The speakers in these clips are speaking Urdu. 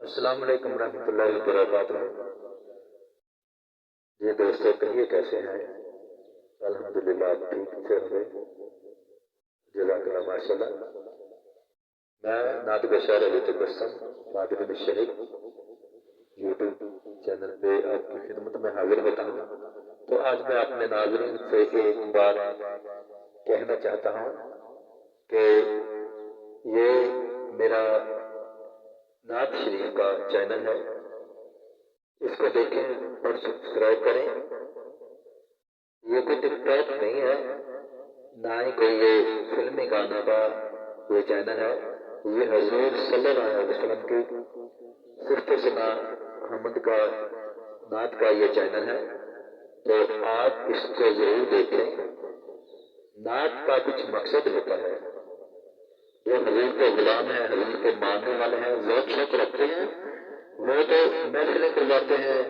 السلام علیکم ورحمۃ اللہ وبرکاتہ۔ جی دوستوں، کہیے کیسے ہیں؟ الحمدللہ آپ ٹھیک سے ہوئے؟ جزاک اللہ، ماشاء اللہ۔ میں نعت بشار علی تبسم قادری الشریف یوٹیوب چینل پہ آپ کی خدمت میں حاضر ہوتا ہوں۔ تو آج میں اپنے ناظرین سے ایک بات کہنا چاہتا ہوں کہ یہ میرا نعت شریف کا چینل ہے، اس کو دیکھیں اور سبسکرائب کریں۔ یہ کوئی ٹک ٹاک نہیں ہے، نہ ہی کوئی یہ فلمی گانا کا یہ چینل ہے۔ یہ حضور صلی اللہ علیہ وسلم کی صرف سنا حمد کا نعت کا یہ چینل ہے، تو آپ اس کو ضرور دیکھیں۔ نعت کا کچھ مقصد ہوتا ہے، جو حضور کے غلام ہیں، حضور کے ماننے والے ہیں، ذوق شوق رکھتے ہیں، وہ تو محفلیں کرواتے ہیں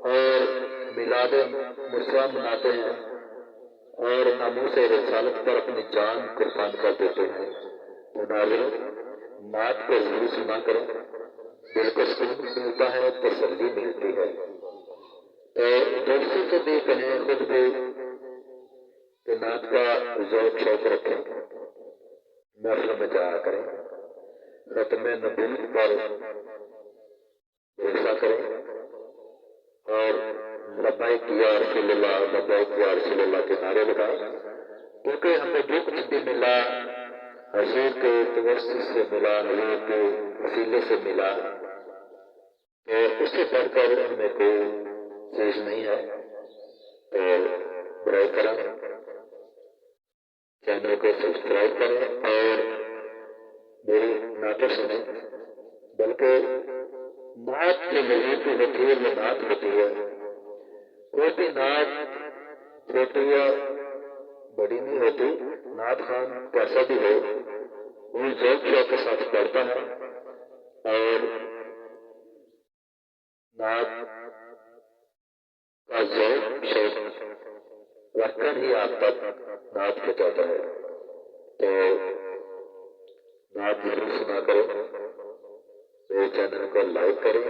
اور میلاد مصطفیٰ مناتے ہیں اور ناموس رسالت پر اپنی جان قربان کر دیتے ہیں۔ تو ناظرین، نعت کو ضرور سنا کریں، دل کو سکون ملتا ہے، تسلی ملتی ہے۔ تو دوستوں سے بھی کہیں، خود بھی کہ نعت کا ذوق شوق رکھیں، محفلوں میں جایا کریں، ختم نبوت پر بھروسہ کریں اور لبیک یا رسول اللہ، لبیک یا رسول اللہ کے نعرے لگائیں، کیونکہ ہمیں جو کچھ بھی ملا حضور کے توسط سے ملا، حضور کے وسیلے سے ملا، تو اس سے بڑھ کر ہمیں کوئی چیز نہیں ہے۔ تو برائے کرم چینل کو سبسکرائب کریں اور میری نعتیں سنیں، بلکہ نعت جو حضور کی ہوتی ہے وہ نعت ہوتی ہے۔ کوئی بھی نعت چھوٹی یا بڑی نہیں ہوتی، نعت خان کیسا بھی ہو وہ ذوق شوق کے ساتھ پڑھتا ہے اور نعت کا ذوق شوق رکھ کر ہی آپ تک نعت پہنچاتا ہے۔ تو نعت ضرور سنا کریں، میرے چینل کو لائک کریں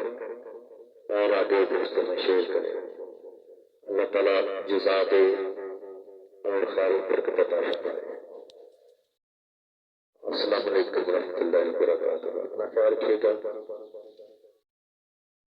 اور آگے دوستوں میں شیئر کریں۔ اللہ تعالیٰ جزا دے اور خیر و برکت عطا فرمائے۔ السلام علیکم ورحمۃ اللہ وبرکاتہ۔ اپنا خیال رکھیے گا۔